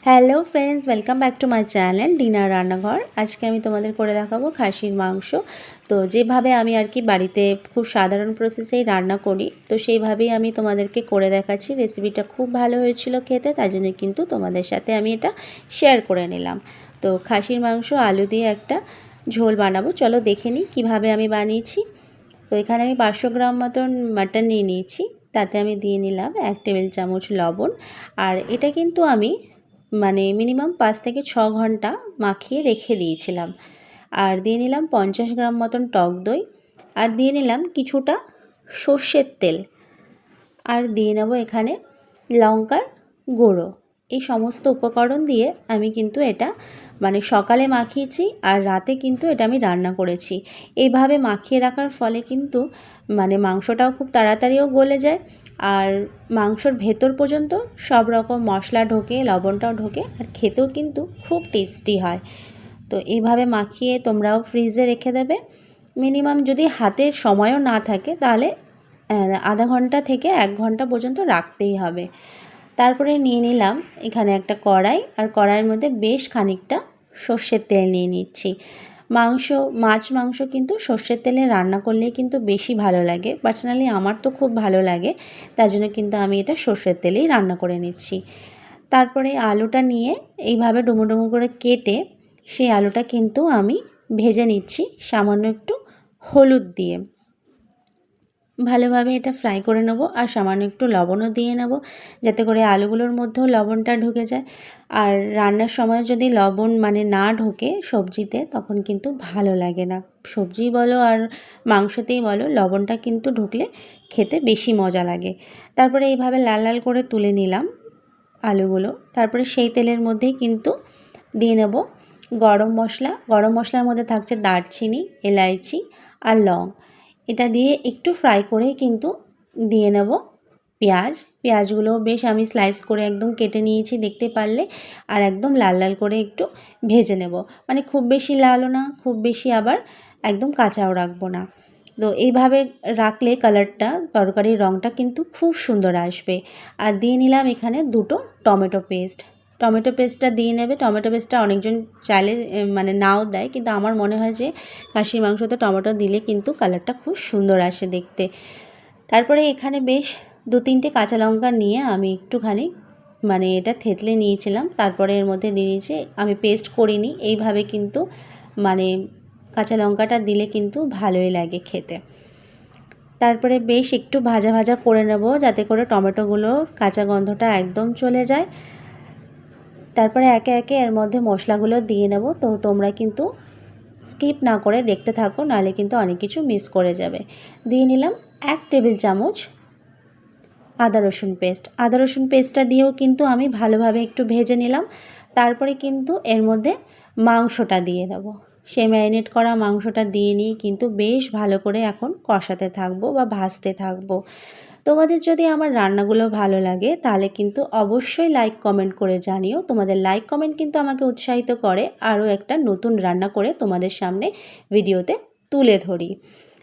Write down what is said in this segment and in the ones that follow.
Hello friends, welcome back to my channel dinner রান্নাঘর। আজকে আমি তোমাদের করে দেখাবো খাসির মাংস। তো যেভাবে আমি আর কি বাড়িতে খুব সাধারণ প্রসেসেই রান্না করি, তো সেইভাবেই আমি তোমাদেরকে করে দেখাচ্ছি। রেসিপিটা খুব ভালো হয়েছিল খেতে, তাই জন্য কিন্তু তোমাদের সাথে আমি এটা শেয়ার করে নিলাম। তো খাসির মাংস আলু দিয়ে একটা ঝোল বানাবো, চলো দেখে নিই কীভাবে আমি বানিয়েছি। তো এখানে আমি 500 গ্রাম মতন মাটন নিয়ে নিয়েছি, তাতে আমি দিয়ে নিলাম 1 টেবিল চামচ লবণ। আর এটা কিন্তু আমি মিনিমাম 5 থেকে 6 ঘন্টা মাখিয়ে রেখে দিয়েছিলাম। আর দিয়ে নিলাম 50 গ্রাম মতন টক দই, আর দিয়ে নিলাম কিছুটা সর্ষের তেল, আর দিয়ে নেব এখানে লঙ্কার গুঁড়ো। এই সমস্ত উপকরণ দিয়ে আমি কিন্তু এটা সকালে মাখিয়েছি, আর রাতে কিন্তু এটা আমি রান্না করেছি। এইভাবে মাখিয়ে রাখার ফলে কিন্তু মাংসটাও খুব তাড়াতাড়িও গলে যায়, আর মাংসর ভেতর পর্যন্ত সব রকম মশলা ঢোকে, লবণটাও ঢোকে, আর খেতেও কিন্তু খুব টেস্টি হয়। তো এইভাবে মাখিয়ে তোমরাও ফ্রিজে রেখে দেবে। মিনিমাম যদি হাতের সময়ও না থাকে তাহলে আধা ঘন্টা থেকে 1 ঘন্টা পর্যন্ত রাখতেই হবে। তারপরে নিয়ে নিলাম এখানে একটা কড়াই, আর কড়াইয়ের মধ্যে বেশ খানিকটা সর্ষের তেল নিয়ে নিচ্ছি। মাংস কিন্তু সর্ষের তেলে রান্না করলে কিন্তু বেশি ভালো লাগে। পার্সোনালি আমার তো খুব ভালো লাগে, তাই জন্য কিন্তু আমি এটা সর্ষের তেলেই রান্না করে নিচ্ছি। তারপরে আলুটা নিয়ে এইভাবে ডুমো ডুমো করে কেটে সেই আলুটা কিন্তু আমি ভেজে নিচ্ছি সামান্য একটু হলুদ দিয়ে। ভালোভাবে এটা ফ্রাই করে নেব, আর সামান্য একটু লবণও দিয়ে নেব, যাতে করে আলুগুলোর মধ্যেও লবণটা ঢুকে যায়। আর রান্নার সময় যদি লবণ না ঢোকে সবজিতে, তখন কিন্তু ভালো লাগে না। সবজি বলো আর মাংসতেই বলো, লবণটা কিন্তু ঢুকলে খেতে বেশি মজা লাগে। তারপরে এইভাবে লাল লাল করে তুলে নিলাম আলুগুলো। তারপরে সেই তেলের মধ্যেই কিন্তু দিয়ে নেব গরম মশলা। গরম মশলার মধ্যে থাকছে দারচিনি, এলাইচি আর লং। এটা দিয়ে একটু ফ্রাই করে কিন্তু দিয়ে নেব পেঁয়াজগুলো বেশ আমি স্লাইস করে একদম কেটে নিয়েছি দেখতে পারলে, আর একদম লাল লাল করে একটু ভেজে নেব। খুব বেশি লালও না, খুব বেশি আবার একদম কাঁচাও রাখবো না। তো এইভাবে রাখলে কালারটা, তরকারির রঙটা কিন্তু খুব সুন্দর আসবে। আর দিয়ে নিলাম এখানে 2টো টমেটো পেস্টটা দিয়ে নেবে। টমেটো পেস্টটা অনেকজন চাইলে নাও দেয়, কিন্তু আমার মনে হয় যে খাসির মাংসতে টমেটো দিলে কিন্তু কালারটা খুব সুন্দর আসে দেখতে। তারপরে এখানে বেশ 2-3টে কাঁচা লঙ্কা নিয়ে আমি একটুখানি এটা থেতলে নিয়েছিলাম। তারপরে এর মধ্যে দিয়ে নিয়েছি, আমি পেস্ট করিনি, এইভাবে কিন্তু কাঁচা লঙ্কাটা দিলে কিন্তু ভালোই লাগে খেতে। তারপরে বেশ একটু ভাজা ভাজা করে নেব, যাতে করে টমেটোগুলোর কাঁচা গন্ধটা একদম চলে যায়। তারপরে একে একে এর মধ্যে মশলাগুলো দিয়ে নেব। তো তোমরা কিন্তু স্কিপ না করে দেখতে থাকো, নাহলে কিন্তু অনেক কিছু মিস করে যাবে। দিয়ে নিলাম 1 টেবিল চামচ আদা রসুন পেস্টটা দিয়েও কিন্তু আমি ভালোভাবে একটু ভেজে নিলাম। তারপরে কিন্তু এর মধ্যে মাংসটা দিয়ে দেব। সেই ম্যারিনেট করা মাংসটা দিয়ে নিয়ে কিন্তু বেশ ভালো করে এখন কষাতে থাকবো বা ভাজতে থাকবো। তোমাদের যদি আমার রান্নাগুলো ভালো লাগে তাহলে কিন্তু অবশ্যই লাইক কমেন্ট করে জানিও। তোমাদের লাইক কমেন্ট কিন্তু আমাকে উৎসাহিত করে আরও একটা নতুন রান্না করে তোমাদের সামনে ভিডিওতে তুলে ধরি।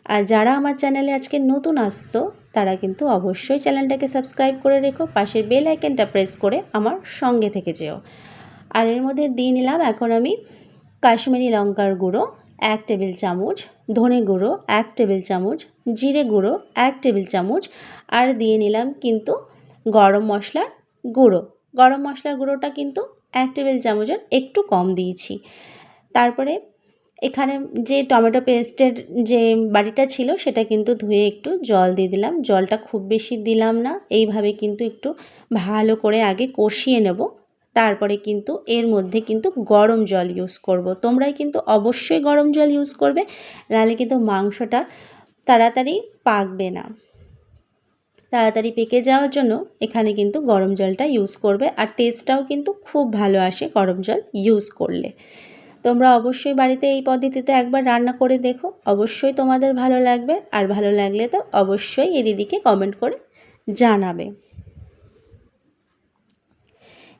আর যারা আমার চ্যানেলে আজকে নতুন আসছো, তারা কিন্তু অবশ্যই চ্যানেলটাকে সাবস্ক্রাইব করে রেখো, পাশের বেল আইকনটা প্রেস করে আমার সঙ্গে থেকে যেও। আর এর মধ্যে দিয়ে নিলাম এখন আমি কাশ্মীরি লঙ্কার গুঁড়ো 1 টেবিল চামচ, ধনে গুঁড়ো 1 টেবিল চামচ, জিরে গুঁড়ো 1 টেবিল চামচ, আর দিয়ে নিলাম কিন্তু গরম মশলার গুঁড়োটা কিন্তু 1 টেবিল চামচের একটু কম দিয়েছি। তারপরে এখানে যে টমেটো পেস্টের যে বাটিটা ছিল, সেটা কিন্তু ধুয়ে একটু জল দিয়ে দিলাম। জলটা খুব বেশি দিলাম না, এইভাবে কিন্তু একটু ভালো করে আগে কষিয়ে নেব। তারপরে কিন্তু এর মধ্যে কিন্তু গরম জল ইউজ করব। তোমরাই কিন্তু অবশ্যই গরম জল ইউজ করবে, নাহলে কিন্তু মাংসটা তাড়াতাড়ি পাকবে না। তাড়াতাড়ি পেকে যাওয়ার জন্য এখানে কিন্তু গরম জলটা ইউজ করবে, আর টেস্টটাও কিন্তু খুব ভালো আসে গরম জল ইউজ করলে। তোমরা অবশ্যই বাড়িতে এই পদ্ধতিতে একবার রান্না করে দেখো, অবশ্যই তোমাদের ভালো লাগবে। আর ভালো লাগলে তো অবশ্যই এই দিদিকে কমেন্ট করে জানাবে।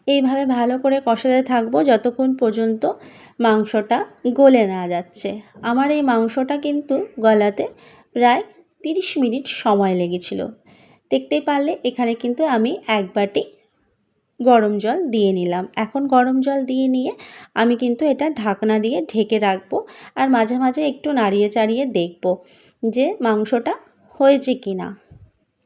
এইভাবে ভালো করে কষাতে থাকবো যতক্ষণ পর্যন্ত মাংসটা গলে না যাচ্ছে। আমার এই মাংসটা কিন্তু গলাতে প্রায় 30 মিনিট সময় লেগেছিল। দেখতেই পারলে এখানে কিন্তু আমি 1 বাটি গরম জল দিয়ে নিলাম। এখন গরম জল দিয়ে নিয়ে আমি কিন্তু এটা ঢাকনা দিয়ে ঢেকে রাখবো, আর মাঝে মাঝে একটু নাড়িয়ে চাড়িয়ে দেখব যে মাংসটা হয়েছে কি না।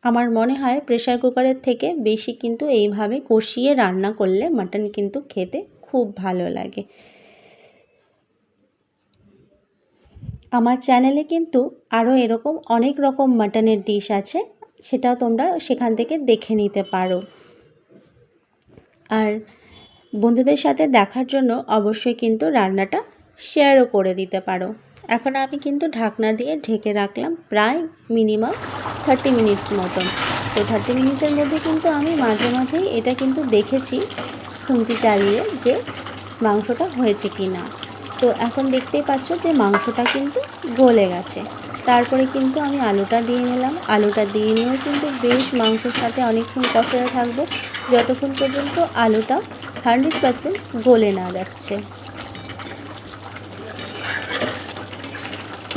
আমার মনে হয় প্রেসার কুকারের থেকে বেশি কিন্তু এইভাবে কষিয়ে রান্না করলে মাটন কিন্তু খেতে খুব ভালো লাগে। আমার চ্যানেলে কিন্তু আরও এরকম অনেক রকম মাটনের ডিশ আছে, সেটাও তোমরা সেখান থেকে দেখে নিতে পারো। আর বন্ধুদের সাথে দেখার জন্য অবশ্যই কিন্তু রান্নাটা শেয়ারও করে দিতে পারো। এখন আমি কিন্তু ঢাকনা দিয়ে ঢেকে রাখলাম প্রায় মিনিমাম 30 মিনিটস মতন। তো 30 মিনিটসের মধ্যে কিন্তু আমি মাঝে মাঝেই এটা কিন্তু দেখেছি খুন্তি চালিয়ে যে মাংসটা হয়েছে কি না। তো এখন দেখতেই পাচ্ছ যে মাংসটা কিন্তু গলে গেছে। তারপরে কিন্তু আমি আলুটা দিয়ে নিলাম। আলুটা দিয়ে নিয়েও কিন্তু বেশ মাংসের সাথে অনেকক্ষণ কষাতে থাকবো, যতক্ষণ পর্যন্ত আলুটা 100% গলে না যাচ্ছে।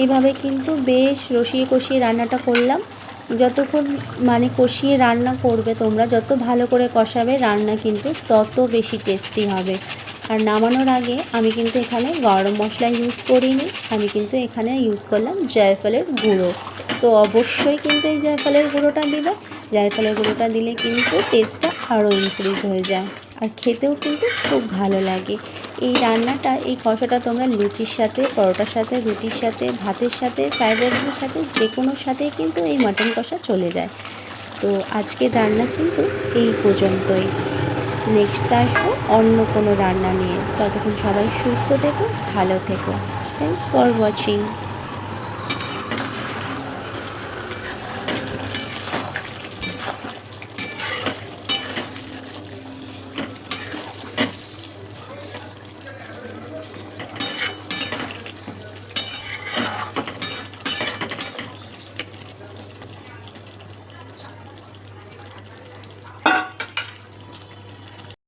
এভাবে কিন্তু বেশ রসিয়ে কষিয়ে রান্নাটা করলাম। যতক্ষণ মানে কষিয়ে রান্না করবে তোমরা, যত ভালো করে কষাবে রান্না কিন্তু তত বেশি টেস্টি হবে। আর নামানোর আগে আমি কিন্তু এখানে গরম মশলা ইউজ করিনি, আমি কিন্তু এখানে ইউজ করলাম জয়ফলের গুঁড়ো। তো অবশ্যই কিন্তু এই জয়ফলের গুঁড়োটা দিবে। জয়ফলের গুঁড়োটা দিলে কিন্তু টেস্টটা আরও ইনক্রিজ হয়ে যায়, আর খেতেও কিন্তু খুব ভালো লাগে। এই রান্নাটা, এই কষাটা তোমরা লুচির সাথে, পরোটার সাথে, রুটির সাথে, ভাতের সাথে, ফ্রাইড রাইসের সাথে যে কোনোর সাথেই কিন্তু এই মাটন কষা চলে যায়। তো আজকের রান্না কিন্তু এই পর্যন্তই। নেক্সট আসবো অন্য কোনো রান্না নিয়ে। ততক্ষণ সবাই সুস্থ থেকো, ভালো থেকো। Thanks for watching.